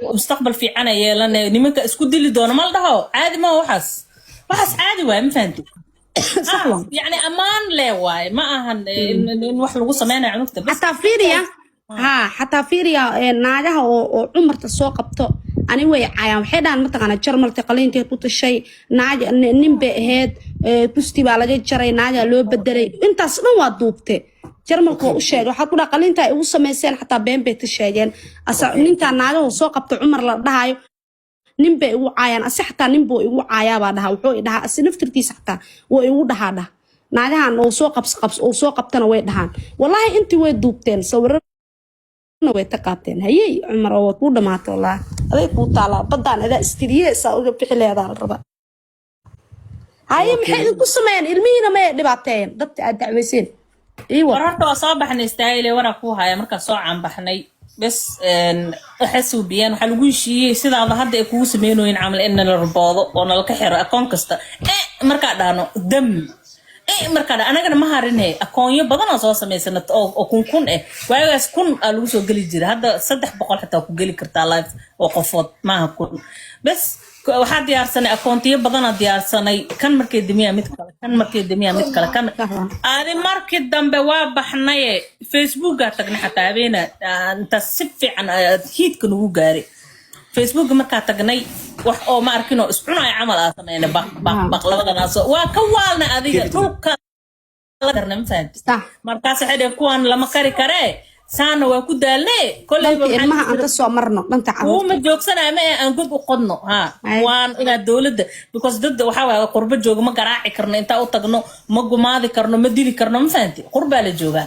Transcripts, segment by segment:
مستقبل في عنا يلا نمك اسكو دلي دون ما لدهو عادي ما وحس عادي واي ما فهمتي يعني امان لا واي ما اهن ان wax lagu sameeynaa cunugta bas حتى فيريا ها حتى فيريا ناجها oo umarta soo qabto ani way caayaan waxay dhaan mataqana jarmalka qaliintii ku tashay naaj nin bay ahayd busti baa laga jaray naaja loo bedelay intaas dhan waa duubte jarmalka u sheegay waxa ku dhaa qaliinta ay ugu sameeyeen xataa been bay tasheeyeen asa ninka naaja soo qabto umar la dhahayo nin bay ugu caayaan asa xataa nin buu ugu caayaa baa dhaha wuxuu dhahaa asa naftirkiisa xataa way ugu dhahaa naagahan oo soo qabs oo soo qabtana way dhahaan wallahi intii way duubteen sawirana way taqaateen hayay umar oo ku dhamaato wallahi aday ku taala badaan ada istiriyeesa uga bixi leedahay raba hayay maxay ku sameeyeen ilmihiina ma dhibaateen dadka aad dacweyseen wararta soo baxnay istaayile wara ku haya marka soo caan baxnay bas xasuubiyeen waxa lagu heshiiyay sidaada hadda ay kugu sameeyeen camal in la raboodo oo nalka xiro akoon kasta marka dhaano dam markaa anagana ma harinay akoonyo badan oo soo sameysana oo kun waagaas kun lagu soo gali jiray hadda 300 xitaa ku gali kartaa live oo qofood maaha kun bas waxa diyaarsanay akoontiyo badan oo diyaarsanay kan markay dimiya mid kale kan aadi markii dambe waa baxnay Facebook ga tagnay xataa habeena inta si fiican hiidka nagu gaaray Facebook markaa tagnay wax oo ma arkino iscunay camal ah sameeyna baq labadanaas waa ka waalna adiga dhulka la garnaa fahanti markaas xidhan kuwan lama kari kare saana waa ku daalnay kulay ilmaha aan ka soo marno dhanta caawin ma joogsanaa ma aan god u qodno waan ila dawladda because dad waxa waa qurba jooga ma garaaci karno inta u tagno ma gumaadi karno ma dili karno ma fahanti qurba la jooga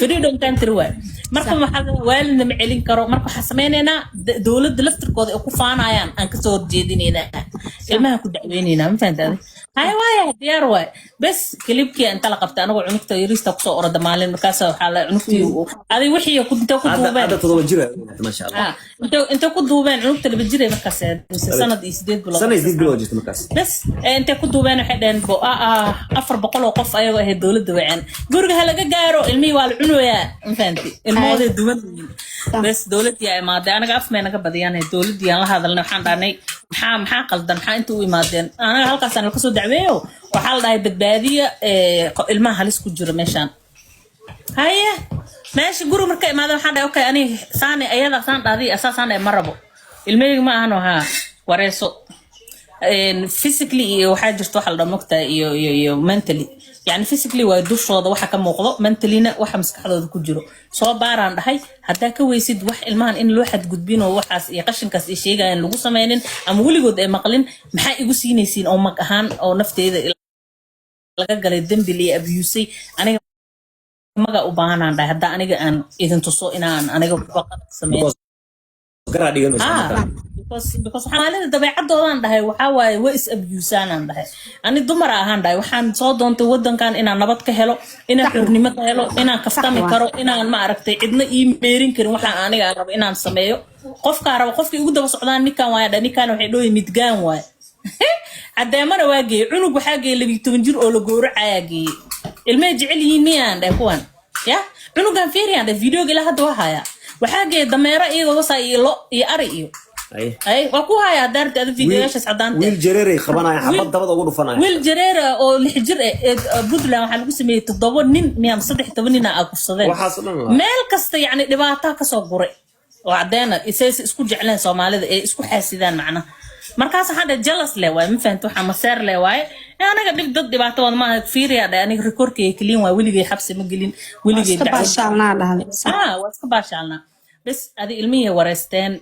freedom country way marka waxa waalina ma celin karo marka waxa sameeynayna dawladda laftirkooda ay ku faanayaan aan ka soo horjeedinayna ilmaha ku dacweynayna ma fahantaday hay waaya diyaar way bas klibkii inta la qabta anagu cunugta yariista ku soo orada maalin markaas waxa la cunugtii adiga wixii ku inta ku duubeen hada todoba jira ma sha Allah inta ku duubeen cunugta laba jiray markaas sanad iyo 8 bilood jirta markaas bas inta ku duubeen waxay dheen bo 400 oo qof ayagoo ahayd dawladda wacaan guriga laga gaaro ilmii waa ويا فهمتي الموضوع دوبن بس دولتي يا ماده انا قف ما naga badiyaan dawladii aan la hadalnay waxaan dhaanay maxaa qaldan maxaa inta u imaadeen anaga halkaas aan ka soo dacweeyo waxa la dhahay badbaadiya ilmaha halis ku jiro meeshan haya meeshi guru marka imaado waxaan dhahay okay ani saani ayada saan dhaadii asaasan ay marabo ilmeyga ma ahano ha wareeso physically waxa jirto waxa la dhamogta iyo mentally يعني physically وادوشودا waxa ka muuqdo mentalina waxa maskaxdooda ku jiro soo baaraan dhahay hadaa ka weysid wax ilmahan in loo xad gudbin oo waxaas iyo qashinkaas ay sheegayaan lagu sameeynin ama waligood ay maqlin maxay igu siinaysiin oo mag ahaan oo nafteeda laga galay dambi li abuse aniga maga u baahanaan dhahay hadaa aniga aan idin tuso inaan aniga ku baqad sameeyo because xaalada dabeecadoodan dhahay waxa waaye way is abusaan dhahay ani dumar ahaan dhahay waxaan soo doontay wadankan inaan nabad ka helo inaan xornimo ka helo inaan kaftami karo inaan ma aragtay cidna ii meerin karin waxaan aniga rabo inaan sameeyo qofkii ugu daba socdaan ninkan waaya ninkan waxay dhooy midgaan waay adeemana waagay cunug waxa geey 12 jir oo la gooracayay ilmay jecel yihiin miyaan dhahay kuwan ya cunugan fiiriyaan video gala hadda waxaya waxa geey dameero iyagoo wasay ilo iyo ari iyo ay waa ku haya daarta videoyaasha sacdaanta wiil jareer ay qabanayaan xabad dabada ugu dhufanayaan wiil jareer oo 6 jir Puntland waxa lagu sameeyay 7 nin miyam 13 nin ay kufsadeen meel kasta yani dhibaato ka soo guray oo cadeena isku jeclaan Soomaalida ee isku xaasidaan macna markaas hada jealous le way ma fahanto waxa maseer le way anaga dad dhibaato wad ma fiiriya aniga rekoorkay clean way weligay xabsi ma gelin weligay waa iska baashaalna bas adi ilmihi wareysteen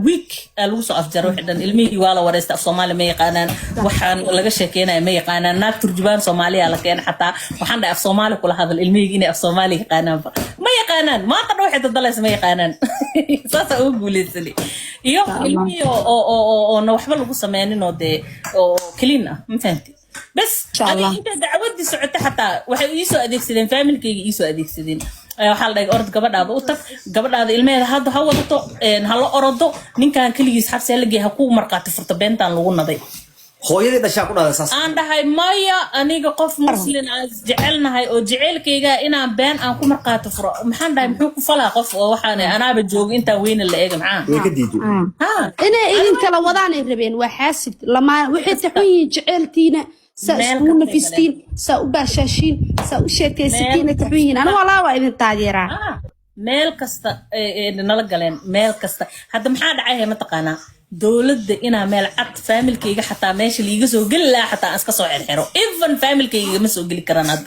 week lagu soo afjaro xidan ilmihii waa la wareystay af Soomaali ma yaqaanaan waxaan laga sheekeynaa ma yaqaanaan naag turjubaan Soomaaliya la keen xataa waxaan dhaaf Soomaali kula hadal ilmihii inay af Soomaali yaqaanaan ma yaqaanaan ma qad waxay dadalaysa ma yaqaanaan saasa oo guuleysay iyo ilmihii oo waxba lagu sameeynin oo de oo clean ah ma fahanti bas inta dacwadii socotay xataa waxay u soo adeegsadeen familkayga ii soo adeegsadeen waxa la dhahay orod gabadhaada u tag gabadhaada ilmeeda hadda ha wadato ha la orodo ninkan kaligiis xabsi la geeyo ha ku marqaati furta beentan lagu naday hooyadii dhashaa ku dhahday saas aan dhahay maya aniga qof muslim aan jecelnahay oo jecelkayga inaan been aan ku marqaato furo maxaan dhahay muxuu ku falaa qof oo waxaan anaaba joogo intaan weyna la eega maxaan way ka diido inay idin kala wadaan ay rabeen waa xaasid lama wixii taxun yihiin jeceltiina سأسمو نفستين سأباشاشين سأشيكيستين تحوين أنا والله وإذن تاجيرا ميل كستا نلقلين ميل كستا هذا محاد عايه متقانا دولد إنا ميل عد فاميل كيغا حتى ماشي اللي يجسو قلا حتى أسكسو عالحيرو إيفن فاميل كيغا مسو قلي كراناد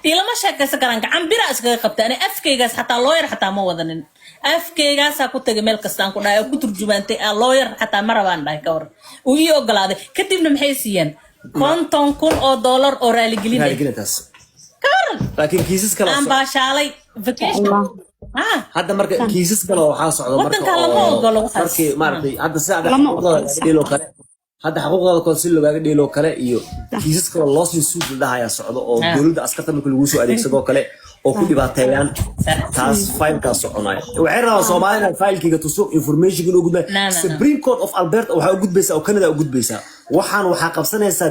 إلا ما شاكا سكرانك عم برا أسكا قبتاني أفكيغاس حتى لوير حتى ما وضنين أفكيغاس كنت ميل كستان كنا كتر جبانتي لوير حتى مرابان باي كور ويو قلادي كتبنا محيسيين konton kun oo dollar oo raaligelintaas laakiin kiisas kale aan baashaalay vacation hadda marka kiisas kale waxaa socdo markii maartay hadda saacada dhilo kale hadda xuquuqda konsil looga dhilo kale iyo kiisas kale loo sii suud dhahaya socdo oo dawladda askarta markii lagu soo adeegsado kale oo ku dhibaateeyaan taas file ka soconaya waxay rabaa Soomaaliya file-kiga tuso information inuu gudbay Supreme Court of Alberta waxa uu gudbaysaa oo Canada uu gudbaysaa waxa qabsanaysaa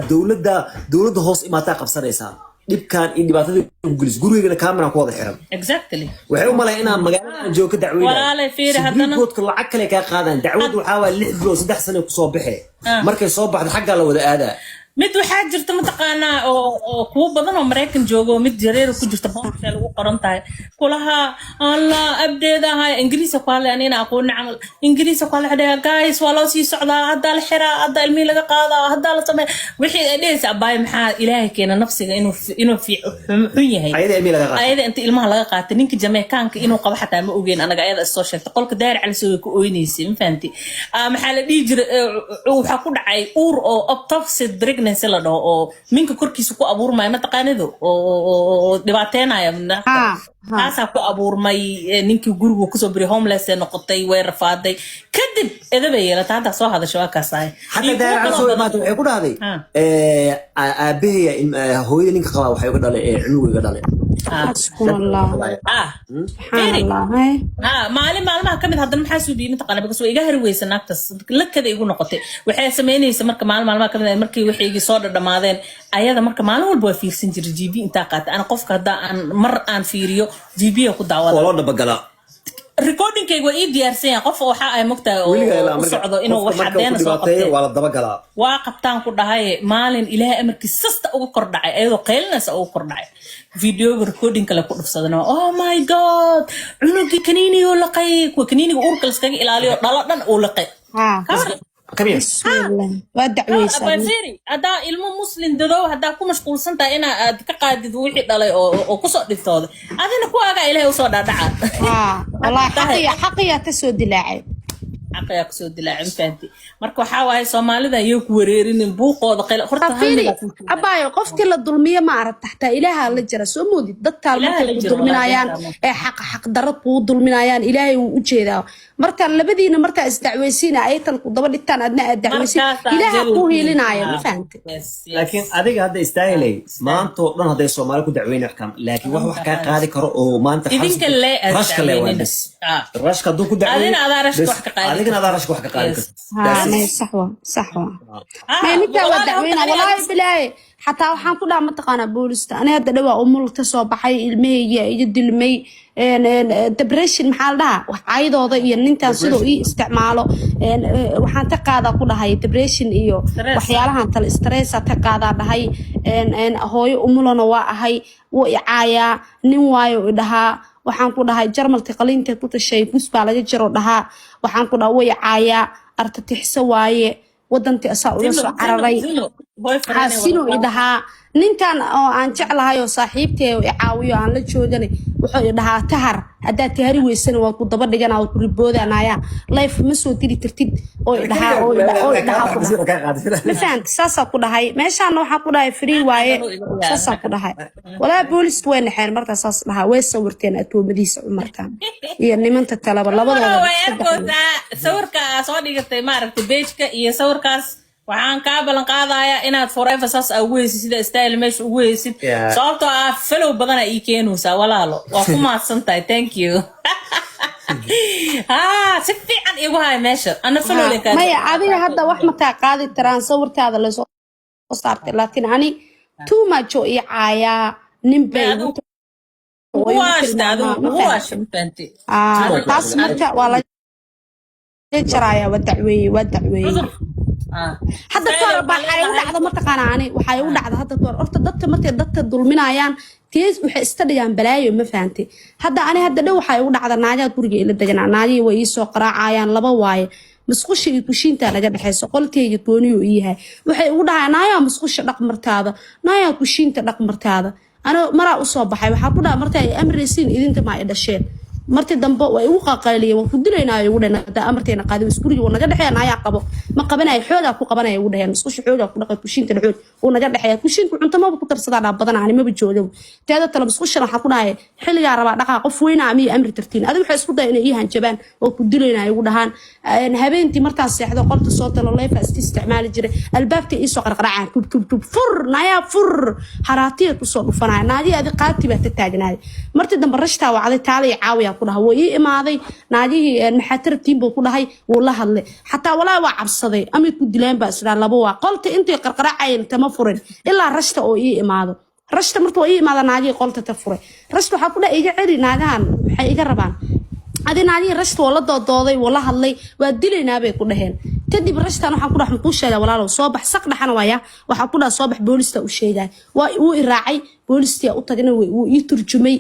dawladda hoos imaataa qabsanaysaa dhibkan in dhibaatada u gulis gurigeena camera ku wada xiran exactly waxay u maleeyaan magaalada jooga dacwada walaalay fiir hadana koodka lacag kale ka qaadaan dacwadu waxa waa 6 bilood 3 sano ku soo baxay markay soo baxdo xagga la wada aadaa mid waxaa jirta mataqaanaa oo kuwa badan oo Mareykan joogo mid jareer ku jirta boonka lagu qoran tahay kulaha alla abdeedaha Ingiriis ku hadlay anina aqoon camal Ingiriis ku hadlay guys waa loo sii socdaa hadda la xiraa hadda ilmi laga qaadaa hadda la sameey wixii ay dhees abay maxaa ilaahay keena nafsiga inuu fi xun yahay ayada ilmi laga qaaday ayada inta ilmaha laga qaatay ninka Jamaicanka inuu qabo xataa ma ogeyn anaga ayada soo sheegtay qolka daar cali soo ku ooynaysay ma fahanti maxaa la dhigi jiray waxa ku dhacay uur oo autopsy pregnancy la dhaho oo minka korkiisa ku abuurmay ma taqaanido oo dhibaateynaya taasa ku abuurmay ninkii guriga ku soo bari homeless ee noqotay way rafaaday kadib edaba yeelata hadda soo hadasho waa kaasay hadda daar soo imaatay waxay ku dhahday aabahay hooyada ninka qaba waxay uga dhalay cunuga dhalay subhanallah maalmaha kamid haddana maxaa soo biimay taqaana because way iga harweysan naagtas la kada igu noqotay waxay sameynaysaa marka maalmaha kamid markii wixii soo dhamaadeen ayada marka maalin walba way fiirsan jiray GB inta qaata ana qofka hadda aan mar aan fiiriyo GB ku daawada wala dabagala recording kaygu ii diyaarsan qof waxa ay mogtaa oo socdo inuu wax cadeyn soo qabtay wala dabagala waa qabtaan ku dhahay maalin ilaahay amarkiisa sasta ugu kordhacay ayadoo qeylnaysa ugu kordhacay video recording kale ku dhufsadana oh my god cunugi kaniini oo laqay ku kaniiniga uurka la iskaga ilaaliyo dhalo dhan oo laqay كبير ودعويسة هذا علم مسلم دلو هذا كم مشغول سنتا أنا كقاعد دوحي دلي أو كسر دفتاد هذا نكوا جا إليه وصار دعاء والله حقيقة تسود لاعب حقيقة تسود لاعب فهمتي مركو حاوي Soomaali da iyo ku wareerin buuqooda qeyl horta hamiga abaayo qofkii la dulmiyo ma arag taxta ilaaha la jira soo moodid dadka markay ku dulminayaan ee xaq darad ku dulminayaan ilaahay uu u jeedaa marka labadiina marka isdacweysiina ay tan ku daba dhigtaan adna dacweysi ilaaha ku heelinaayo ma fahamtay laakiin adiga hadda istaahilay maanta dhan haday Soomaali ku dacweyn wax kam laakiin wax ka qaadi karo oo maanta idinka rashka le wadas rashka duu ku dacweyn adigana rashka wax ka qaadi صحوة ما نبدأ ودعوينا والله بلاي حتى وحن كلها متقنا بولستا أنا هذا دواء أمور تصاب حي المي يد المي depression محل ده وعايد هذا يعني أنت صدق استعماله وحن تقاعد كلها هاي depression إيو وحيالها أنت الاسترس تقاعد هاي هاي أمورنا هاي وعايا نوايو إدها وحن كلها هاي جرمل تقلين تطلع الشيء بس على جرو ده وحن كلها وعايا أرتتحس وايه ودنتي أساء ويسو عربي حاسينو إدها نينكان aan jeclahay oo saaxiibtay oo caawiyo aan la joogane wuxuu dhahaa tahar hadaa tahari weysan waa ku daba dhigan oo ku riboodanaya life ma soo diri tirtid oo dhahaa ma fahanti saasa ku dhahay meeshaan waxa ku dhahay free waaye saasa ku dhahay walaa boolis weyn xeer marka saas dhahaa way sawirteen atoomadiisa umartaan iyo nimanta talaba labadooda sawirka soo dhigatay ma aragtay page-ka iyo sawirkaas waxaan ka balan qaadayaa inaad forever saas ugu heysid sida style meesha ugu heysid sababtoo ah follow badan ay keenaysaa walaalo waa ku maadsantahay thank you si fiican igu hay meesha ana follow leka maya adiga hadda wax ma ka qaadi taraan sawirtaada la صارت لكن أنا تو ما جو إيعايا نمبي واش فهمتي taas marka waa la jaraya wadacweeye hadda toor baa ay u dhacdo mataqaana ani waxay u dhacdo hadda toor horta dadka markay dadka dulminayaan tees waxay iska dhigaan balaayo ma fahanti hadda ani hadda dhow waxay u dhacdo naaga guriga ila deganaa naagi way ii soo qaraacayaan laba waaye musqusha iyo kushiinta laga dhaxayso qolkeyga gooniyo ii yahay waxay ugu dhahay naaya musqusha dhaq martaada naaya kushiinta dhaq martaada ana maraa u soo baxay waxa ku dhahay martay ay amraysiin idinta ma ay dhasheen martii dambe way ugu qaqayliyeen waan ku dilaynaa ugu dhanada amarteena qaadi iskuuriga naga dhaxayna ayaa qabo ma qabanay xooga ku qabanay ugu dhaxayna isku xooga ku dhaqay kushiinta dhaxood oo naga dhaxay kushiinku cunto ma ku tarsadaan badan aan ma joogo teeda tala isku sharax waxa ku dhahay xilliga raba dhaqa qof weyn ama amri tartiin adiga waxa isku day inay ii hanjabaan oo ku dilaynaa ugu dhahan habeentii martaas seexdo qolta soo talo leefa isticmaali jiray albaabta ii soo qarqaracaan tub fur naya fur haraatiya ku soo dhufanay naadi adi qaati ba taagnaay martii dambe rashtaa wacday taalay caawiya ku dhahay way imaaday naagihii maxatartiin buu ku dhahay wuu la hadlay xataa walaa waa cabsaday ama ku dileen ba isla laba waa qolta intii qarqaracayeen tama furin ilaa rashta oo ii imaado rashta markuu ii imaado naagihii qolta ta furay rashta waxa ku dhahay iga celi naagahan waxay iga rabaan adina naagihii rashta wala doodooday wala hadlay waa dilaynaa bay ku dhaheen kadib rashtan waxaan ku dhahay muxuu sheegay walaalow soo bax saq dhaxana waaya waxa ku dhahay soo bax booliska u sheegay waa uu iraacay booliska u tagnay uu ii turjumay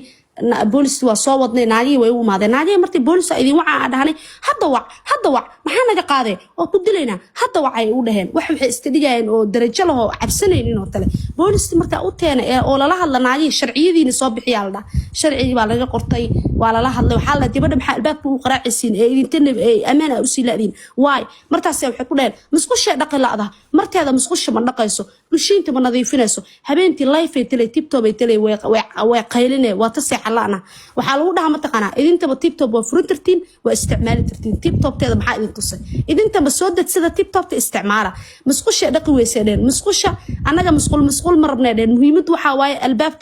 بوليس وصوّدنا نادي ويوم هذا نادي مرتي بوليس إذا وقع دهني هذا وع ما حنا قاضي أو كدلنا هذا وع يقولهن وحنا استديجين أو درجة له عبسنين إنه تلا بوليس مرتي أوتين أو لا الله نادي شرعية دي نصاب حيالنا شرعي ولا قرطي ولا لا الله وحالة تبدأ محل الباب وقراء السين ينتن أمانة أسيل لين واي مرتي سوي حكولين مسكوش دقي لا هذا مرتي هذا مسكوش من نقيسه كلشين تبى نظيفينه هبنتي لايف تلي تيبتوب تلي وقايلين وتصيح حلقنا وحالو ده ما تقنا إذا أنت بتيب توب وفرنترتين واستعمال ترتين تيب توب تهذا محل ينتصر إذا أنت بسودة سيدا تيب توب استعماله مسقوش دقي ويسالين مسقوش أنا جا مسقول مربنا لين مهمة وحواي الباب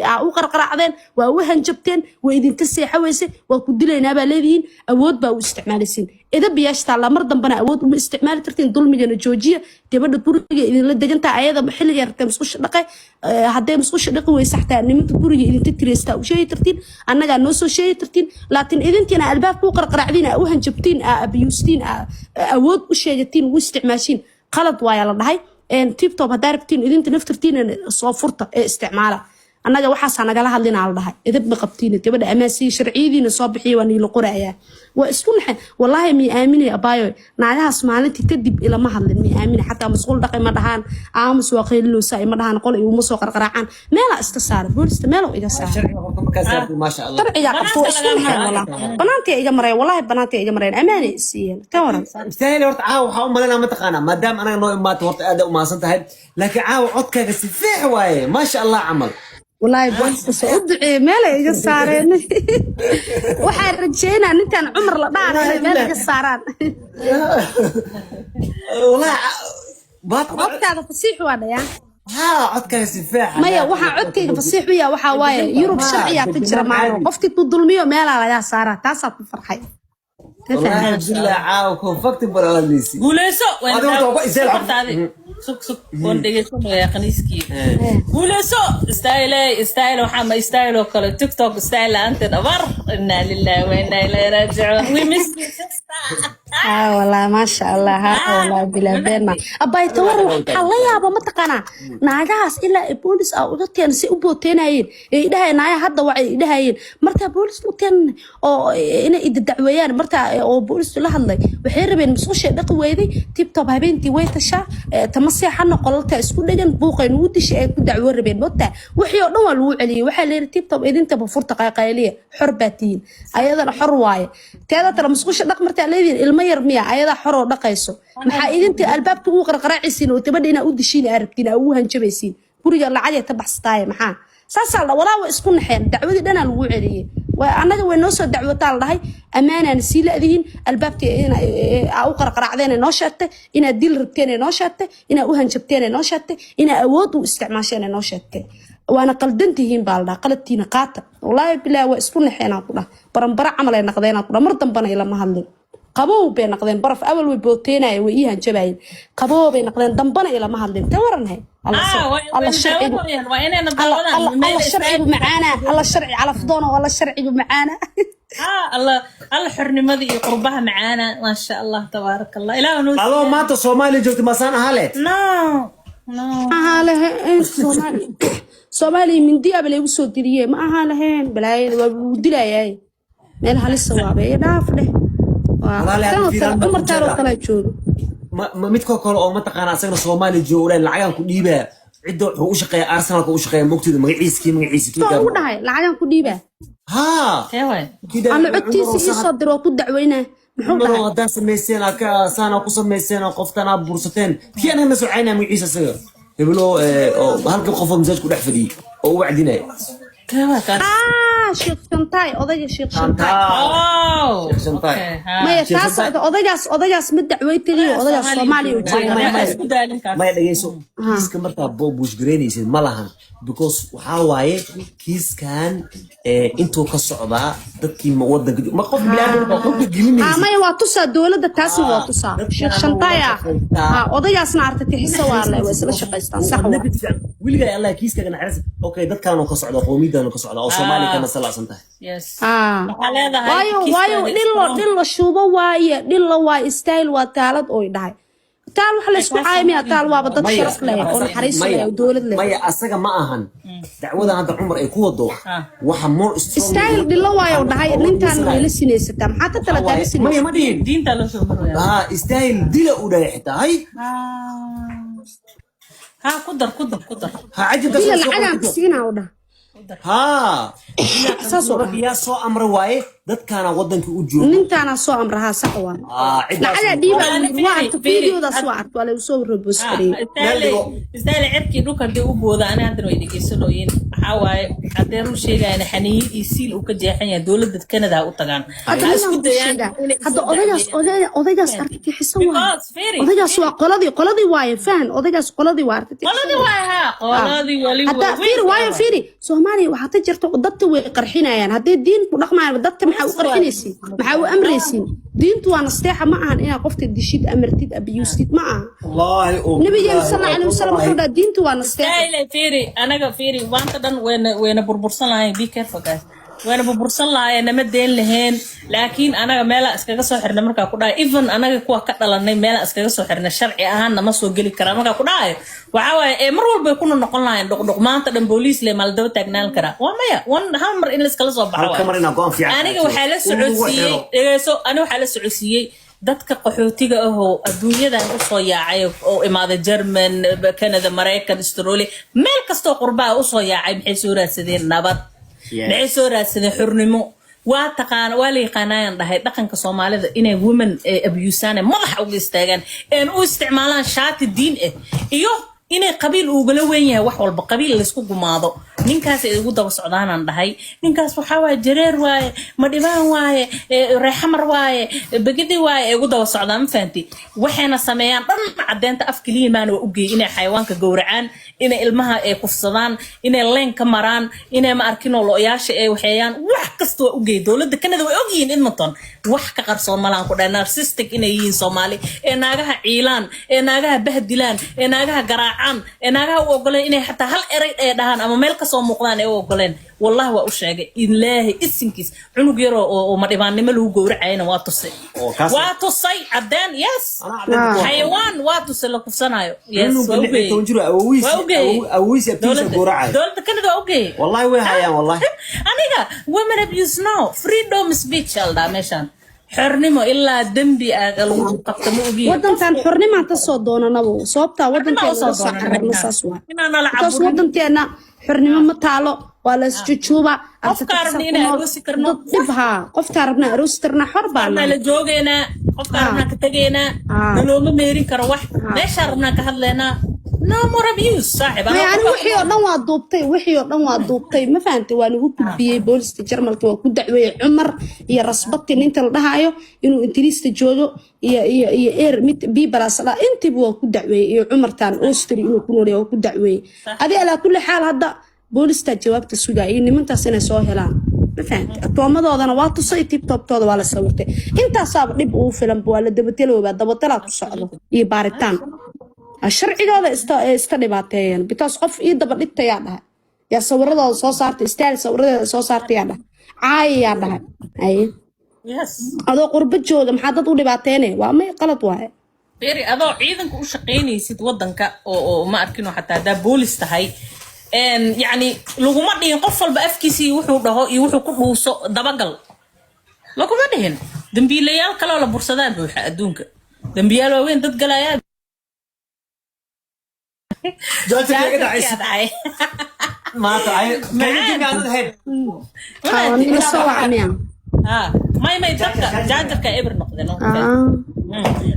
أو قرقرة عذين وأوهن جبتين وإذا أنت سيحويسه وكدلنا بالذين أود بقى استعمال سين إذا بيشت على مرض بنا أود استعمال ترتين ظلم من الجوجية تبدو توري إذا لدى أنت عيادة محل يرتين مسقوش دقي هذا مسقوش دقي ويسحتها نمت توري إذا تتريستا وشيء ترتين أنا جا نص شيء ترتين لكن إذا أنت أنا الباب فوق قرعدين أوهن جبتين أبيوستين أود وشيءتين واستعماشين خلط وايا الله هاي إن تيب توب هداربتين إذا أنت نفترتين صافرته استعماله أنا جا وحص أنا جا لهذين على الله إذا بقبتين تبدأ أماسي شرعي نصابحي وني لقراء واسكون والله مي آمني أبايو نعلها اسمعنا تكذب إلى محل مي آمني حتى مسؤول دقي مدهان عامس وقيل له ساي مدهان قول يومس وقرقرعان ما لا استسار بولس ماله إذا سار ما شاء الله ترى إذا قبضوا اسكون والله بناتي إذا مري والله بناتي إذا مري أماني سين كورا مستاهل ورت عاو حاول ما ما تقانا ما دام أنا نوع ما تورط أداء وما صنتها لكن عاو عدك كسفيح واي ما شاء الله عمل والله بس أدعي ماله إذا صارين وحال رجينا أنت عمر لبعض ماله إذا صاران والله عدك هذا فصيح وانا يا عدك سفاح ما يا وحا عدك فصيح ويا وحا وايا يوروب شرعية تجرى معه قفتي تظلميه ماله لا صارت تاسات الفرحة والله الحمد لله عاوك وفقت براليسي قوليسو سك وندقيسو يا قنيسكي قوليسو استايل وحما استايل وكل تيك توك استايل أنت دبر إنا لله وإنا إليه راجعون ومس والله ما شاء الله والله بلا بينا أباي تورو الله يا أبا ما تقنا ناجاس إلا بوليس أو غتين سيبوتين هين إذا نايا هذا وعي إذا هين مرتا بوليس متين أو إن إذا دعويان مرتا أو بوليس لا هلا وحير بين مسوش دقويدي تيب توب هبنتي ويتشا تمسي حنا قلت اسكو دجن بوقين ودش اي كدعو ربين موتا وحيو دون لو علي waxa leeyahay tip top idinta ba furta qayqayliye xorbatiin ayadana xor waaye teeda tala musqusha dhaq marta leedin ilma yar miya ayada xor oo dhaqayso maxaa idinta albaabka ugu qarqaracaysiin oo tabadina u dishiin arabtiin oo hanjabaysiin guriga lacag ay tabaxstaay maxaa saasal walaa isku naxeen dacwadii dhana lagu celiyay anaga way noo soo dacwataan lahay amaanaan sii laadiin albaabti ina au qarqaracdeen noo sheegtay ina dil rabteen noo sheegtay ina u hanjabteen noo sheegtay ina awood u isticmaasheen noo sheegtay waana qaldantihiin baalda qaladtiina qaata wallahi bilaa waa isku naxeen aan ku dhahay baranbara camal ay naqdeen aan ku dhahay mar dambana ila ma hadlin قبو بين نقدين برف أول وبوتينا وإيها جباين قبو بين نقدين دنبنا إلى ما هادين تورن هاي الله الشرعي الله الشرعي معانا الله الشرعي على فضونه والله الشرعي معانا الله حرنمدي قربها معانا ما شاء الله تبارك الله إله نوس الله ما أنت صومالي جبت مسانا هالت no هالهين صومالي من دي قبل يوصل دريه ما هالهين بلاي ودلاي مeel halis waabe dhaafle عمر تارو kala joogo ma midka kale oo ma taqaan asagna Soomaali joogo lacagan ku dhiibaa cido wuxuu u shaqeeyaa Arsenal ku shaqeeyaa mogtida magaciisa u dhahay lacagan ku dhiibaa ha eeway aan codtiisa soo diro ku dacweynaa muxuu dhahay hadaa sameyseen aka saana ku sameyseen qoftana bursateen kiyana ma socayna magaciisa asaga heblo halka qof misaaj ku dhex fadhiyay oo wacdinay شيخ شنطاي أضيع شيخ شنطاي شيخ شنطاي ما يتاس أضيع مدة عويتري أضيع الصومالي ما يدقيسو كيس كمرتا بوش جريني يصير ملهم because وحاواي كيس كان انتو كالصعبة دكي موضة ما قف بلاد ما قف جليني ما يواتوسا دولة تاسي واتوسا شيخ شنطاي أضيع سنعرت تحسه والله ويسلا شقيستان صح ويلقى الله كيس كان عرس اوكي دك كانوا كصعدة قومي دانو كصعدة او صومالي كان صلاة سنتها يس وايو دلو شوبة واي ستايل وتالد اوي داي taal waxa la isku caaymiyaa taal waaba dad sharaf leh oo naxariis leh oo dawlad leh maya asaga ma ahan dacwada hadda Umar ay ku wado waxa more style dilo waayo dhahay nintan weela sinaysataa maxaa ta tala taarisin maya ma dhihin diinta la soo maraya style dilo u dhahay xitaa hay ku dar ha ajida dilo lacagan siinaa u dhahay ها يا سو امر واي dadkana wadanka u joogo nintaana soo amraha sax waa lacag dhiiba waa fiidiyooda soo arko wala soo robos kariyo istayle cirki dhulka dib u booda ana hadda way dhigeysanooyin waxa waaye adeer u sheegayna xaniyi iyo siil uu ka jeexan yahay dawladda Canada u tagaan isku dayaan hadda odaygaas arkay xiso waa odaygaas waa qoladii waaye faan odaygaas qoladii waa arkay qoladii wali hadda fiiri Soomaaliya waxa jirta dadka way qarxinayaan hadday diin ku dhaqmayaan dadka maxaa u qarxinaysiin maxaa u amraysiin diintu waa nasteexa ma ahan inaa qofta dishid amartid abiyustid ma aha wallahi nabiga sallallahu alayhi wasallam wuxuu diintu waa nasteexa anaga fiiri waanta dhan weena burbursan lahayn be careful guys weena burbursan lahayn nama deen lahayn laakiin anaga meel iskaga soo xirnay marka ku dhaay even anaga kuwa ka dhalanay meel iskaga soo xirnay sharci ahaan nama soo gali kara marka ku dhaay waxa waaye mar walba ku noqon lahayn dhaqmaanta dhan booliis le mal daba taagnaan kara waa maya hal mar in la iskala soo baxo aniga waxa la socodsiiyay dadka qaxootiga ah oo adduunyadan u soo yaacay oo imaada German Canada Mareykan Australia meel kasto qurbaa u soo yaacay maxay soo raadsadeen nabad maxay soo raadsadeen xurnimo waa taqaan waa la yaqaanayaan dhahay dhaqanka Soomaalida inay women abuse madax uga istaagaan in u isticmaalaan shaati diin ah iyo inay qabiil uga la weyn yahay wax walba qabiil la isku gumaado ninkaas ay ugu daba socdaan dhahay ninkaas waxa waa jareer waaye ma dhibaan waaye reexamar waaye bagidi waaye ay ugu daba socdaan faanti waxayna sameeyaan dhan cadeynta af kaliimaan oo u geey inay xayawaanka gowracaan inay ilmaha ay kufsadaan inay leen ka maraan inay ma arkin oo looyaasha ay waxayaan wax kasta oo u geey dawladda Canada way ogyiin Edmonton wax ka qarsoon malaan ku dhayn narcissistic inay yihiin Soomaali ee naagaha ciilaan ee naagaha bahdilaan ee naagaha garaacan ee naagaha u ogoleen inay xataa hal eray ay dhahaan ama meel ka soo muuqdaan ay u ogoleen والله وأشجع إلهي إسنكيس عنو جرو وما دبان نملو جورع عينا واتصي عدان يس حيوان واتصي لك في صنايع يس وأوجي تونجرو أويس يبتدي جورع دولة كندا أوجي والله وين هيا والله أنا جا women abuse now freedom speech هذا مشان حرنمو إلا دمبي أقلو قفتمو بيه ودن كان حرنمو تصدونا نبو صوبتا ودن كان صحر نصاصوا تص ودن كان حرنمو متعلق ولا سجوبا أفكارنا إنا أروسي كرنا دبها قفتارنا أروسي كرنا حربا أنا لجوجنا قفتارنا كتجينا نلوم ميري كروح ليش عرفنا كهذلنا no more abuse صاحب يعني وحي ودن ضوبتي ما فهمتي وانا وبي بوليس جرمالك waa ku dacweey Umar iyo rasbadti inta la dhahayo inuu intriista joogo iyo eer mid bi barasada intii waa ku dacweey iyo Umar taan Austria inuu ku noolyahay ku dacweey adi ala kulli xaal hadda booliska jawaabta sugay nimantaas inay soo helaan فهمت تومدودana waa tusay TikTok-tooda waa la sawirtay intaasaba dib uu filan waa la dabatalooba dabatala ku socdo iyo baaritaan sharcigooda iska dhibaateeyeen because qof ii daba dhigtaya dhahay ya sawiradooda soo saartay istaal sawiradeeda soo saartay dhahay caaya dhahay ay yes adoo qurba jooga maxaa dad u dhibaateynay waa may qalad waaye beeri adoo ciidanka u shaqeynaysid wadanka oo ma arkino xataa daa boolis tahay يعني لغما دين قفل بأفكيسي وحو دهو يوحو كدوسو دبقل لغما دين دنبيليال كلا ولا برصدان بوحا أدونك دنبيال وين دد قلايا جالتك يا قد عيس ما تعي ما يمكن قاعد هيد حاولني نسوى عميان ما يدك جاجك إبر نقدنو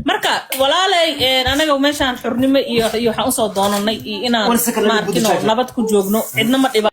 marka walaalay anaga meeshan xurnimo iyo waxa u soo doonanay inaan ma arkino nabad ku joogno cidna ma dhiba